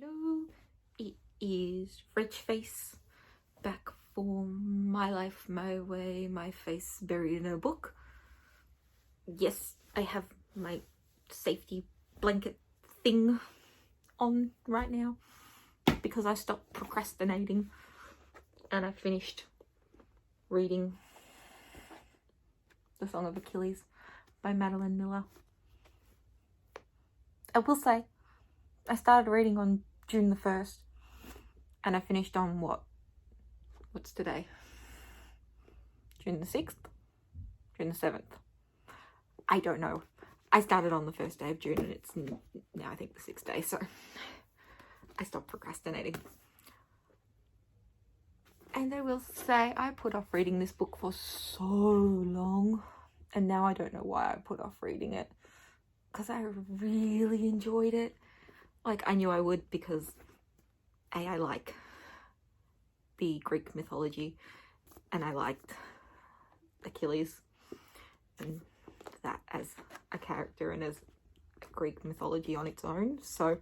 Hello, it is Reg Face back for My Life, My Way, My Face Buried in a Book. Yes, I have my safety blanket thing on right now because I stopped procrastinating and I finished reading The Song of Achilles by Madeline Miller. I will say, I started reading on June the 1st and I finished on what's today? June the 6th? June the 7th? I don't know. I started on the first day of June and it's now I think the 6th day, so I stopped procrastinating. And I will say I put off reading this book for so long and now I don't know why I put off reading it, because I really enjoyed it. Like, I knew I would because I like the Greek mythology and I liked Achilles and that as a character and as Greek mythology on its own. So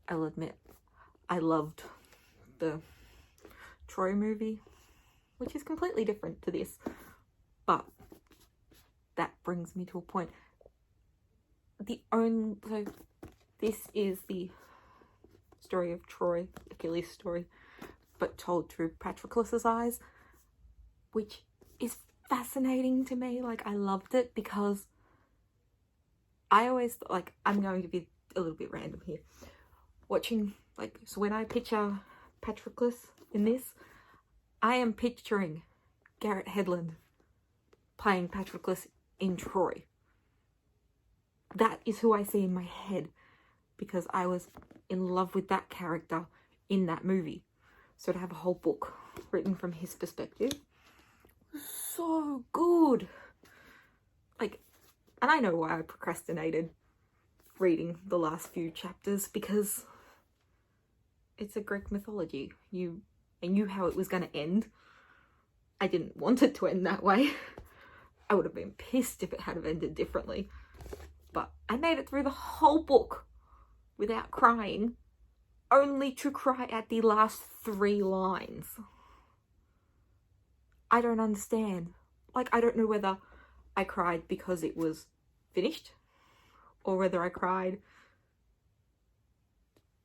I'll admit I loved the Troy movie, which is completely different to this, but that brings me to a point. So this is the story of Troy, Achilles' story, but told through Patroclus's eyes, which is fascinating to me. Like, I loved it because I always, like, I'm going to be a little bit random here. Watching, like, so when I picture Patroclus in this, I am picturing Garrett Hedlund playing Patroclus in Troy. That is who I see in my head because I was in love with that character in that movie. So to have a whole book written from his perspective was so good. Like, and I know why I procrastinated reading the last few chapters, because it's a Greek mythology. I knew how it was going to end. I didn't want it to end that way. I would have been pissed if it had ended differently. But I made it through the whole book without crying, only to cry at the last 3 lines. I don't understand. Like, I don't know whether I cried because it was finished or whether I cried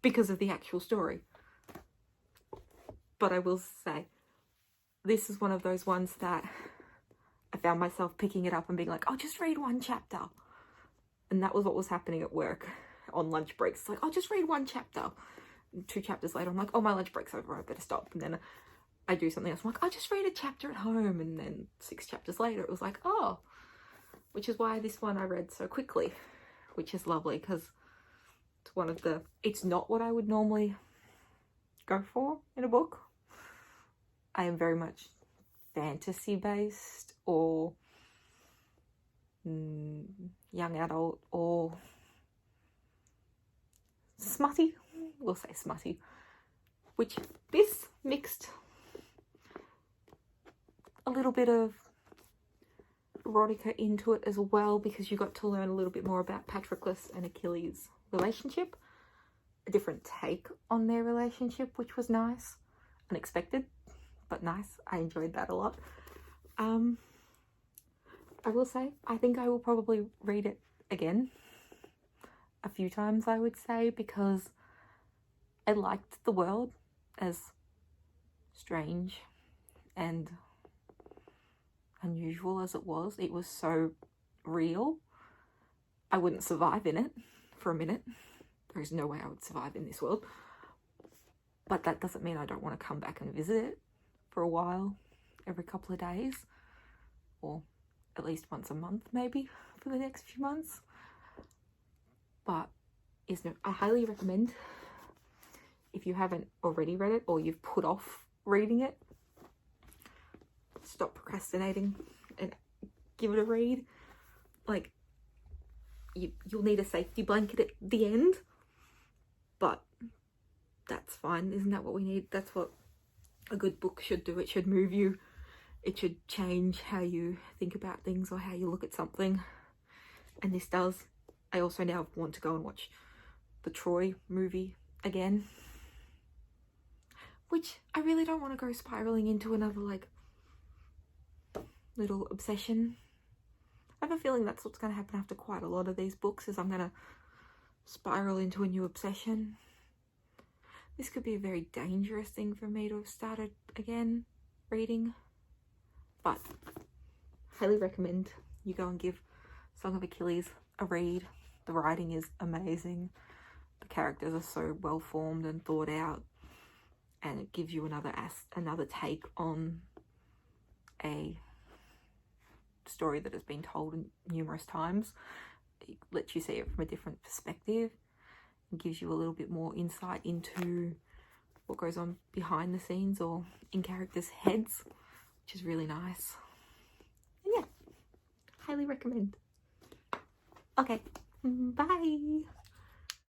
because of the actual story. But I will say, this is one of those ones that I found myself picking it up and being like, I'll just read 1 chapter. And that was what was happening at work on lunch breaks. It's like, I'll just read 1 chapter. And 2 chapters later, I'm like, oh, my lunch break's over, I better stop. And then I do something else. I'm like, I'll just read a chapter at home. And then 6 chapters later, it was like, oh. Which is why this one I read so quickly, which is lovely because it's not what I would normally go for in a book. I am very much fantasy based or young adult or smutty. We'll say smutty, which this mixed a little bit of erotica into it as well, because you got to learn a little bit more about Patroclus and Achilles' relationship, a different take on their relationship, which was nice, unexpected, but nice. I enjoyed that a lot. I will say, I think I will probably read it again a few times, I would say, because I liked the world, as strange and unusual as it was. It was so real. I wouldn't survive in it for a minute. There is no way I would survive in this world. But that doesn't mean I don't want to come back and visit it for a while, every couple of days, or at least once a month maybe for the next few months. But I highly recommend, if you haven't already read it or you've put off reading it, stop procrastinating and give it a read. Like, you'll need a safety blanket at the end, but that's fine. Isn't that what we need? That's what a good book should do. It should move you. It should change how you think about things or how you look at something. And this does. I also now want to go and watch the Troy movie again. Which I really don't want to go spiraling into another, like, little obsession. I have a feeling that's what's going to happen after quite a lot of these books, is I'm going to spiral into a new obsession. This could be a very dangerous thing for me to have started again reading, but highly recommend you go and give Song of Achilles a read. The writing is amazing. The characters are so well formed and thought out, and it gives you another take on a story that has been told numerous times. It lets you see it from a different perspective and gives you a little bit more insight into what goes on behind the scenes or in characters' heads, which is really nice. And yeah, highly recommend. Okay, bye.